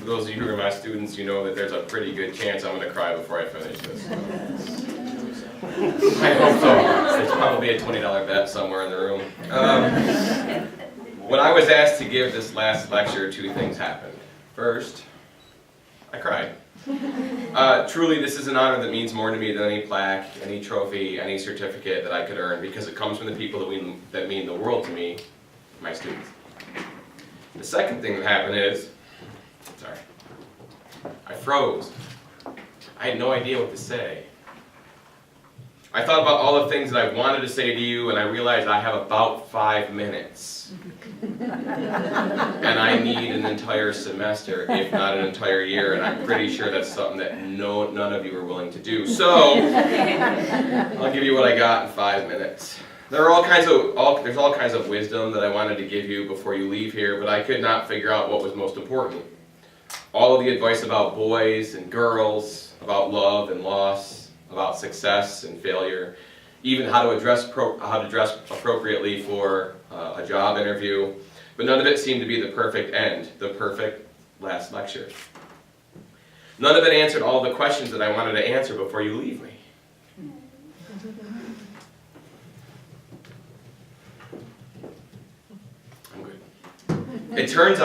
For those of you who are my students, you know that there's a pretty good chance I'm going to cry before I finish this. I hope so. There's probably a $20 bet somewhere in the room. When I was asked to give this last lecture, two things happened. First, I cried. Truly, this is an honor that means more to me than any plaque, any trophy, any certificate that I could earn, because it comes from the people that mean the world to me, my students. The second thing that happened is, I froze. I had no idea what to say. I thought about all the things that I wanted to say to you, and I realized I have about 5 minutes. And I need an entire semester, if not an entire year, and I'm pretty sure that's something that none of you are willing to do. So, I'll give you what I got in 5 minutes. There's all kinds of wisdom that I wanted to give you before you leave here, but I could not figure out what was most important. All of the advice about boys and girls, about love and loss, about success and failure, even how to dress appropriately for a job interview, but none of it seemed to be the perfect end, the perfect last lecture. None of it answered all the questions that I wanted to answer before you leave me. I'm good. It turns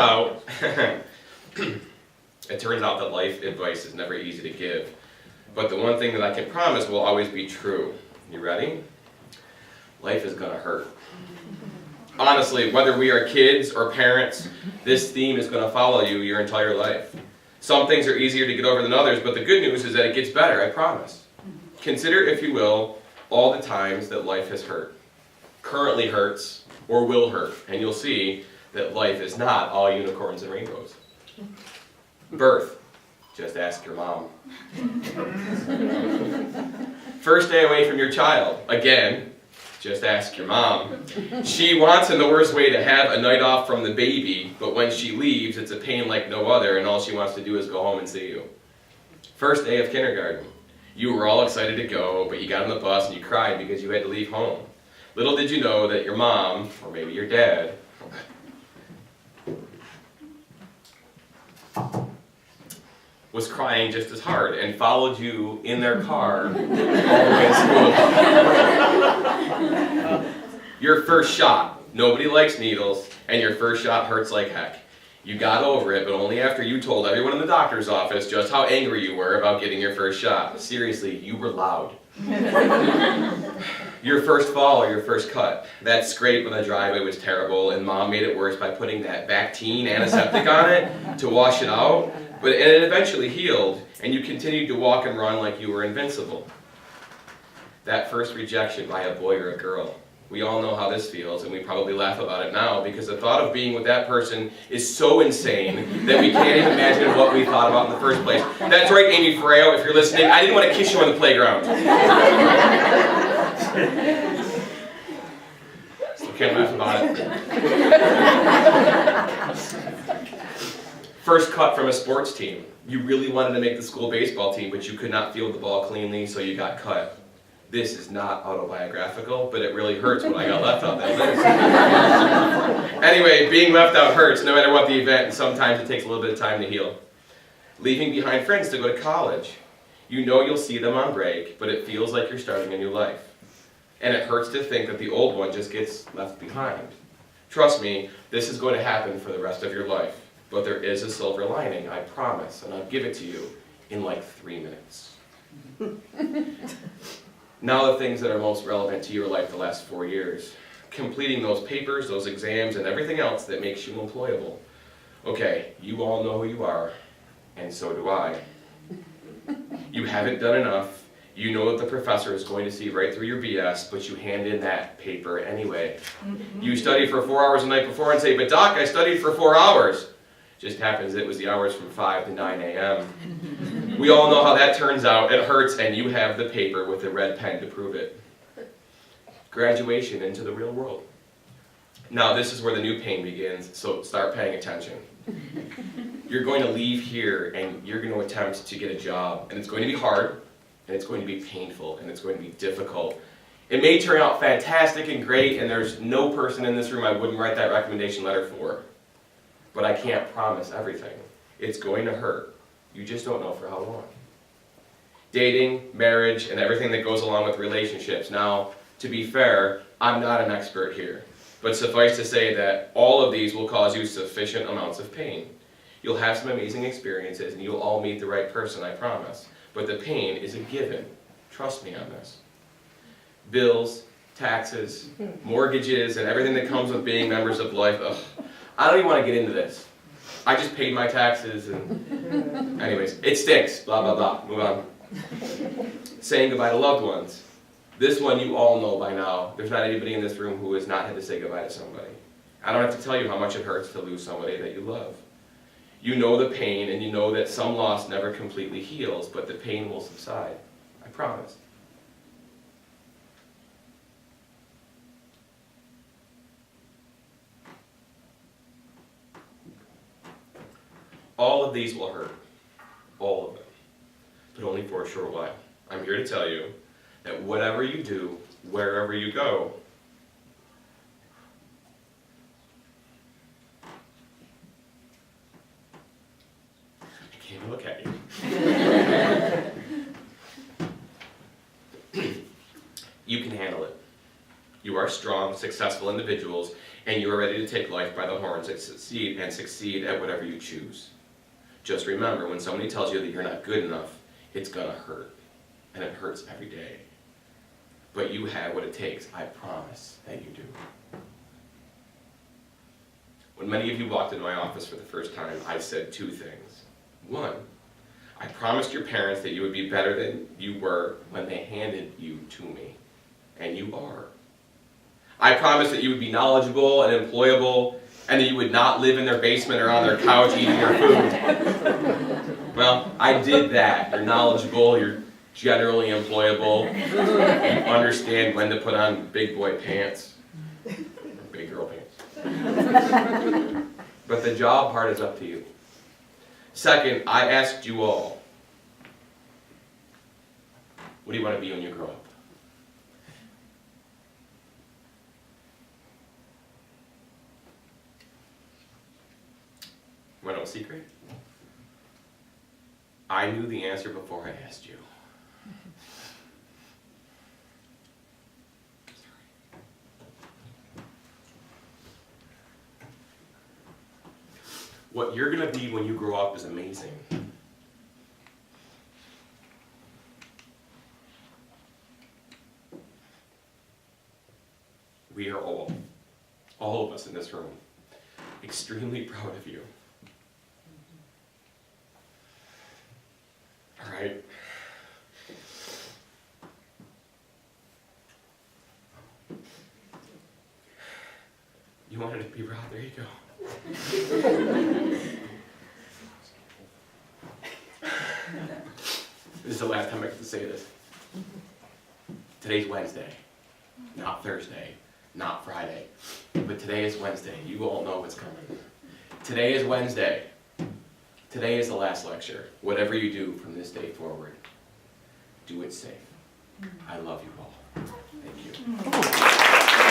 out that life advice is never easy to give. But the one thing that I can promise will always be true. You ready? Life is gonna hurt. Honestly, whether we are kids or parents, this theme is gonna follow you your entire life. Some things are easier to get over than others, but the good news is that it gets better, I promise. Consider, if you will, all the times that life has hurt, currently hurts, or will hurt, and you'll see that life is not all unicorns and rainbows. Birth. Just ask your mom. First day away from your child. Again, just ask your mom. She wants in the worst way to have a night off from the baby, but when she leaves, it's a pain like no other, and all she wants to do is go home and see you. First day of kindergarten. You were all excited to go, but you got on the bus and you cried because you had to leave home. Little did you know that your mom, or maybe your dad, was crying just as hard and followed you in their car all the way to school. Your first shot. Nobody likes needles, and your first shot hurts like heck. You got over it, but only after you told everyone in the doctor's office just how angry you were about getting your first shot. Seriously, you were loud. Your first fall or your first cut. That scrape on the driveway was terrible, and Mom made it worse by putting that Bactine antiseptic on it to wash it out. But it eventually healed, and you continued to walk and run like you were invincible. That first rejection by a boy or a girl. We all know how this feels, and we probably laugh about it now, because the thought of being with that person is so insane that we can't even imagine what we thought about in the first place. That's right, Amy Ferreo, if you're listening, I didn't want to kiss you on the playground. Still can't laugh about it. First cut from a sports team. You really wanted to make the school baseball team, but you could not field the ball cleanly, so you got cut. This is not autobiographical, but it really hurts when I got left out that list. Anyway, being left out hurts no matter what the event, and sometimes it takes a little bit of time to heal. Leaving behind friends to go to college. You know you'll see them on break, but it feels like you're starting a new life. And it hurts to think that the old one just gets left behind. Trust me, this is going to happen for the rest of your life. But there is a silver lining, I promise, and I'll give it to you in like 3 minutes. Now the things that are most relevant to your life the last 4 years. Completing those papers, those exams, and everything else that makes you employable. Okay, you all know who you are, and so do I. You haven't done enough. You know that the professor is going to see right through your BS, but you hand in that paper anyway. You study for 4 hours the night before and say, but Doc, I studied for 4 hours. Just happens it was the hours from 5 to 9 a.m. We all know how that turns out. It hurts, and you have the paper with the red pen to prove it. Graduation into the real world. Now, this is where the new pain begins, so start paying attention. You're going to leave here, and you're going to attempt to get a job, and it's going to be hard, and it's going to be painful, and it's going to be difficult. It may turn out fantastic and great, and there's no person in this room I wouldn't write that recommendation letter for. But I can't promise everything. It's going to hurt. You just don't know for how long. Dating, marriage, and everything that goes along with relationships. Now, to be fair, I'm not an expert here, but suffice to say that all of these will cause you sufficient amounts of pain. You'll have some amazing experiences, and you'll all meet the right person, I promise. But the pain is a given. Trust me on this. Bills, taxes, mortgages, and everything that comes with being members of life. Ugh, I don't even want to get into this. I just paid my taxes, and anyways, it stinks. Blah, blah, blah. Move on. Saying goodbye to loved ones. This one you all know by now. There's not anybody in this room who has not had to say goodbye to somebody. I don't have to tell you how much it hurts to lose somebody that you love. You know the pain, and you know that some loss never completely heals, but the pain will subside. I promise. All of these will hurt. All of them. But only for a short while. I'm here to tell you that whatever you do, wherever you go, I can't look at you. You can handle it. You are strong, successful individuals, and you are ready to take life by the horns and succeed at whatever you choose. Just remember, when somebody tells you that you're not good enough, it's gonna hurt. And it hurts every day. But you have what it takes. I promise that you do. When many of you walked into my office for the first time, I said two things. One, I promised your parents that you would be better than you were when they handed you to me. And you are. I promised that you would be knowledgeable and employable, and that you would not live in their basement or on their couch eating their food. Well, I did that. You're knowledgeable, you're generally employable, you understand when to put on big boy pants, or big girl pants. But the job part is up to you. Second, I asked you all, what do you want to be when you grow up? Want to know a secret? I knew the answer before I asked you. What you're going to be when you grow up is amazing. We are all of us in this room, extremely proud of you. All right. You wanted to be proud? There you go. This is the last time I get to say this. Today's Wednesday, not Thursday, not Friday, but today is Wednesday. You all know what's coming. Today is Wednesday. Today is the last lecture. Whatever you do from this day forward, do it safe. I love you all. Thank you.